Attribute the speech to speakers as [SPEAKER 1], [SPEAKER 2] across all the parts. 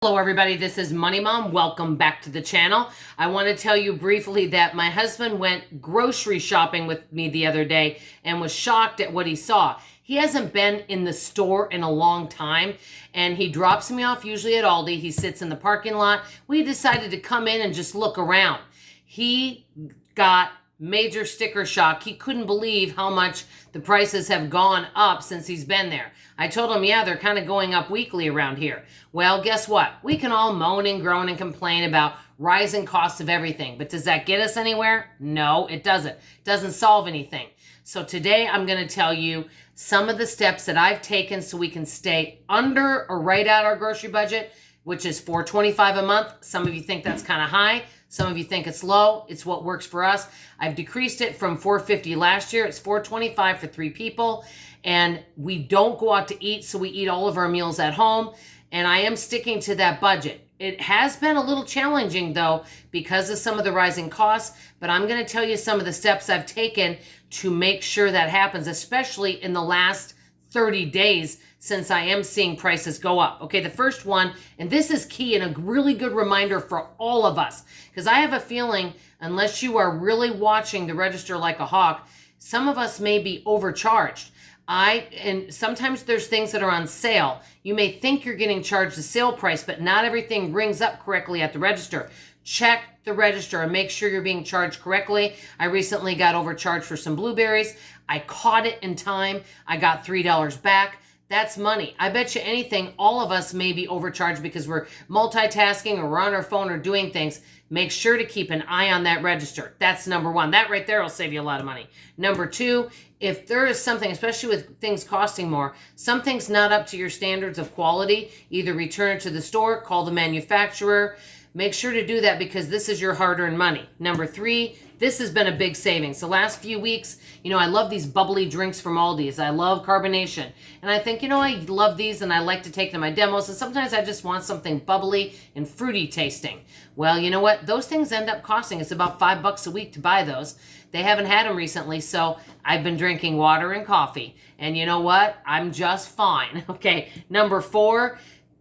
[SPEAKER 1] Hello everybody, this is Money Mom. Welcome back to the channel. I want to tell you briefly that my husband went grocery shopping with me the other day and was shocked at what he saw. He hasn't been in the store in a long time, and he drops me off usually at Aldi. He sits in the parking lot. We decided to come in and just look around. He got major sticker shock. He couldn't believe how much the prices have gone up since he's been there. I told him, yeah, they're kind of going up weekly around here. Well, guess what? We can all moan and groan and complain about rising costs of everything, but does that get us anywhere? No, it doesn't. It doesn't solve anything. So today I'm going to tell you some of the steps that I've taken so we can stay under or right at our grocery budget, which is $4.25 a month. Some of you think that's kind of high. Some of you think it's low. It's what works for us. I've decreased it from $4.50 last year. It's $4.25 for 3 people. And we don't go out to eat, so we eat all of our meals at home. And I am sticking to that budget. It has been a little challenging, though, because of some of the rising costs. But I'm going to tell you some of the steps I've taken to make sure that happens, especially in the last 30 days since I am seeing prices go up. Okay, the first one, and this is key and a really good reminder for all of us, because I have a feeling unless you are really watching the register like a hawk, some of us may be overcharged. And sometimes there's things that are on sale. You may think you're getting charged the sale price, but not everything rings up correctly at the register. Check the register and make sure you're being charged correctly. I recently got overcharged for some blueberries. I caught it in time. I got $3 back. That's money. I bet you anything, all of us may be overcharged because we're multitasking or we're on our phone or doing things. Make sure to keep an eye on that register. That's number one. That right there will save you a lot of money. Number two, if there is something, especially with things costing more, something's not up to your standards of quality, either return it to the store, call the manufacturer. Make sure to do that because this is your hard-earned money. Number three, this has been a big savings. The last few weeks, I love these bubbly drinks from Aldi's. I love carbonation. And I think, I love these and I like to take them to my demos. And sometimes I just want something bubbly and fruity tasting. Well, you know what? Those things end up costing us about $5 a week to buy those. They haven't had them recently, so I've been drinking water and coffee. And you know what? I'm just fine. Okay, number four,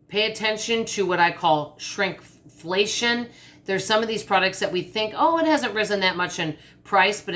[SPEAKER 1] pay attention to what I call shrinkflation. There's some of these products that we think, oh, it hasn't risen that much in price, but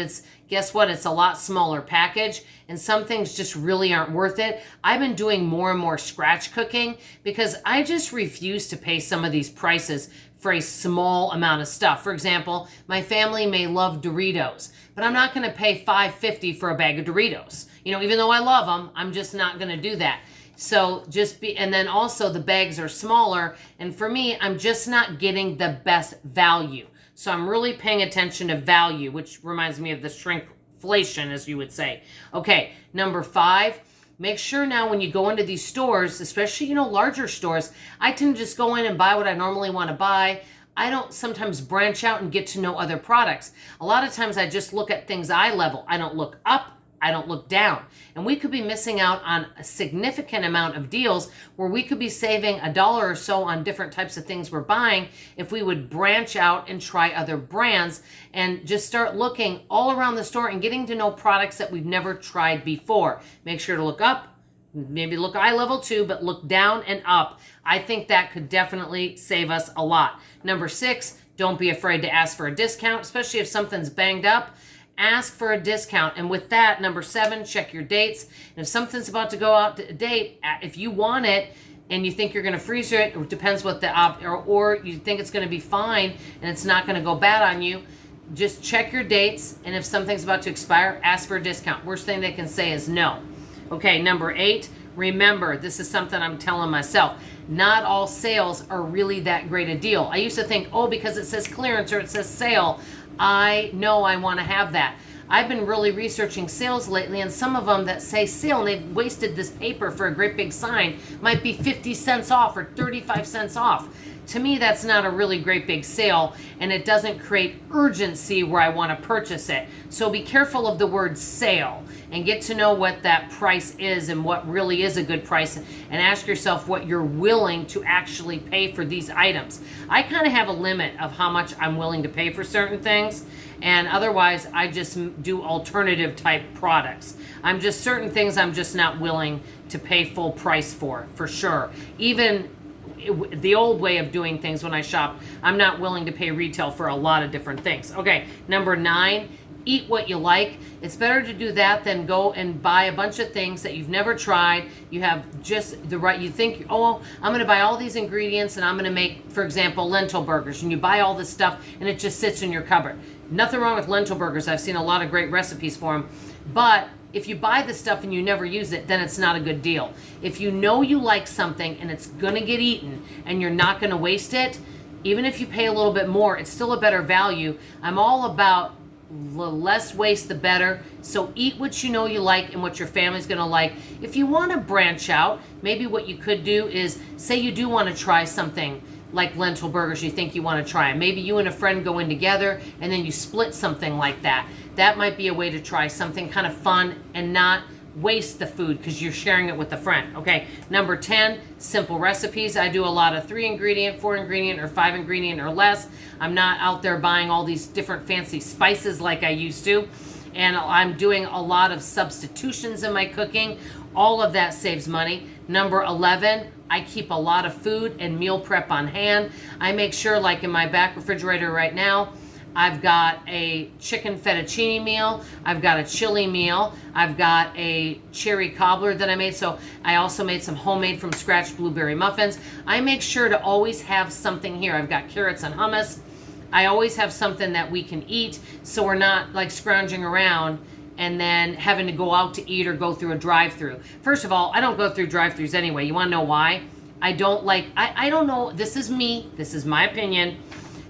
[SPEAKER 1] guess what? It's a lot smaller package, and some things just really aren't worth it. I've been doing more and more scratch cooking because I just refuse to pay some of these prices for a small amount of stuff. For example, my family may love Doritos, but I'm not going to pay $5.50 for a bag of Doritos. Even though I love them, I'm just not going to do that. So and then also the bags are smaller, and for me, I'm just not getting the best value. So I'm really paying attention to value, which reminds me of the shrinkflation, as you would say. Okay, number five, make sure now when you go into these stores, especially, larger stores, I tend to just go in and buy what I normally want to buy. I don't sometimes branch out and get to know other products. A lot of times I just look at things eye level. I don't look up. I don't look down. And we could be missing out on a significant amount of deals where we could be saving $1 or so on different types of things we're buying if we would branch out and try other brands and just start looking all around the store and getting to know products that we've never tried before. Make sure to look up, maybe look eye level too, but look down and up. I think that could definitely save us a lot. Number six, don't be afraid to ask for a discount, especially if something's banged up. Ask for a discount. And with that, number seven, check your dates. And if something's about to go out to date, if you want it and you think you're going to freeze it, or it depends what or you think it's going to be fine and it's not going to go bad on you, just check your dates. And if something's about to expire, ask for a discount. Worst thing they can say is no. Okay, number eight, remember, this is something I'm telling myself. Not all sales are really that great a deal. I used to think, because it says clearance or it says sale, I know I want to have that. I've been really researching sales lately, and some of them that say sale, and they've wasted this paper for a great big sign, might be 50 cents off or 35 cents off. To me, that's not a really great big sale, and it doesn't create urgency where I want to purchase it. So be careful of the word sale and get to know what that price is and what really is a good price, and ask yourself what you're willing to actually pay for these items. I kind of have a limit of how much I'm willing to pay for certain things, and otherwise I just do alternative type products. Certain things I'm just not willing to pay full price for sure. Even the old way of doing things when I shop. I'm not willing to pay retail for a lot of different things. Okay, number 9, eat what you like. It's better to do that than go and buy a bunch of things that you've never tried. You have just the right, you think, oh, I'm going to buy all these ingredients and I'm going to make, for example, lentil burgers. And you buy all this stuff and it just sits in your cupboard. Nothing wrong with lentil burgers. I've seen a lot of great recipes for them. But if you buy the stuff and you never use it, then it's not a good deal. If you know you like something and it's going to get eaten and you're not going to waste it, even if you pay a little bit more, it's still a better value. I'm all about the less waste, the better. So eat what you know you like and what your family's going to like. If you want to branch out, maybe what you could do is, say you do want to try something like lentil burgers, you think you want to try. Maybe you and a friend go in together and then you split something like that. That might be a way to try something kind of fun and not waste the food because you're sharing it with a friend. Okay, number 10, simple recipes. I do a lot of 3 ingredient, 4 ingredient, or 5 ingredient or less. I'm not out there buying all these different fancy spices like I used to. And I'm doing a lot of substitutions in my cooking. All of that saves money. Number 11, I keep a lot of food and meal prep on hand. I make sure, like in my back refrigerator right now, I've got a chicken fettuccine meal. I've got a chili meal. I've got a cherry cobbler that I made. So I also made some homemade from scratch blueberry muffins. I make sure to always have something here. I've got carrots and hummus. I always have something that we can eat, so we're not like scrounging around and then having to go out to eat or go through a drive-through. First of all, I don't go through drive-throughs anyway. You want to know why? I don't know. This is me. This is my opinion.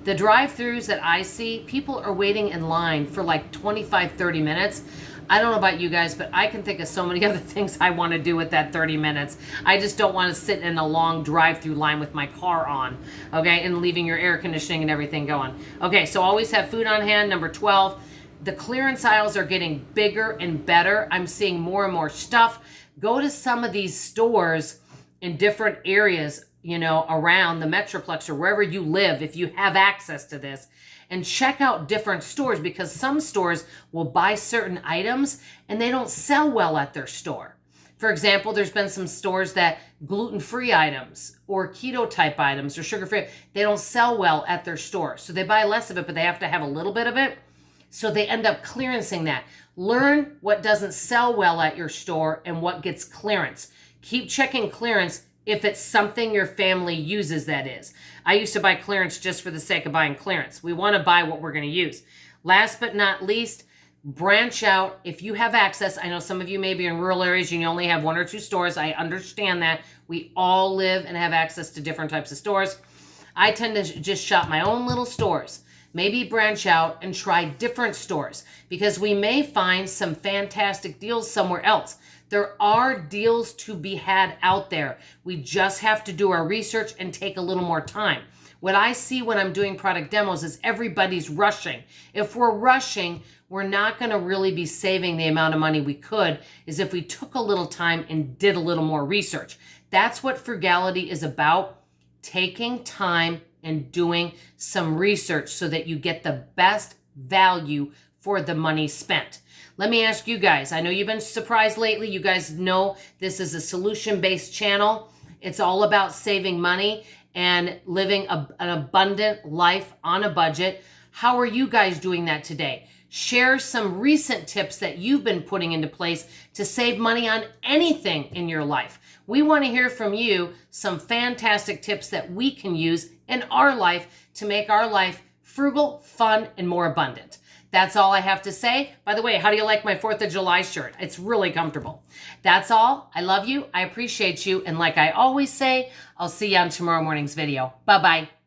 [SPEAKER 1] The drive-throughs that I see, people are waiting in line for like 25, 30 minutes. I don't know about you guys, but I can think of so many other things I want to do with that 30 minutes. I just don't want to sit in a long drive-through line with my car on, okay, and leaving your air conditioning and everything going. Okay, so always have food on hand. Number 12, the clearance aisles are getting bigger and better. I'm seeing more and more stuff. Go to some of these stores in different areas, you know, around the Metroplex or wherever you live, if you have access to this, and check out different stores, because some stores will buy certain items and they don't sell well at their store. For example, there's been some stores that gluten-free items or keto type items or sugar-free, they don't sell well at their store. So they buy less of it, but they have to have a little bit of it. So they end up clearancing that. Learn what doesn't sell well at your store and what gets clearance. Keep checking clearance if it's something your family uses, that is. I used to buy clearance just for the sake of buying clearance. We want to buy what we're going to use. Last but not least, branch out. If you have access, I know some of you may be in rural areas and you only have 1 or 2 stores. I understand that. We all live and have access to different types of stores. I tend to just shop my own little stores. Maybe branch out and try different stores, because we may find some fantastic deals somewhere else. There are deals to be had out there. We just have to do our research and take a little more time. What I see when I'm doing product demos is everybody's rushing. If we're rushing, we're not going to really be saving the amount of money we could, is if we took a little time and did a little more research. That's what frugality is about, taking time and doing some research so that you get the best value for the money spent. Let me ask you guys, I know you've been surprised lately. You guys know this is a solution-based channel. It's all about saving money and living an abundant life on a budget. How are you guys doing that today? Share some recent tips that you've been putting into place to save money on anything in your life. We want to hear from you some fantastic tips that we can use in our life to make our life frugal, fun, and more abundant. That's all I have to say. By the way, how do you like my 4th of July shirt? It's really comfortable. That's all. I love you. I appreciate you. And like I always say, I'll see you on tomorrow morning's video. Bye-bye.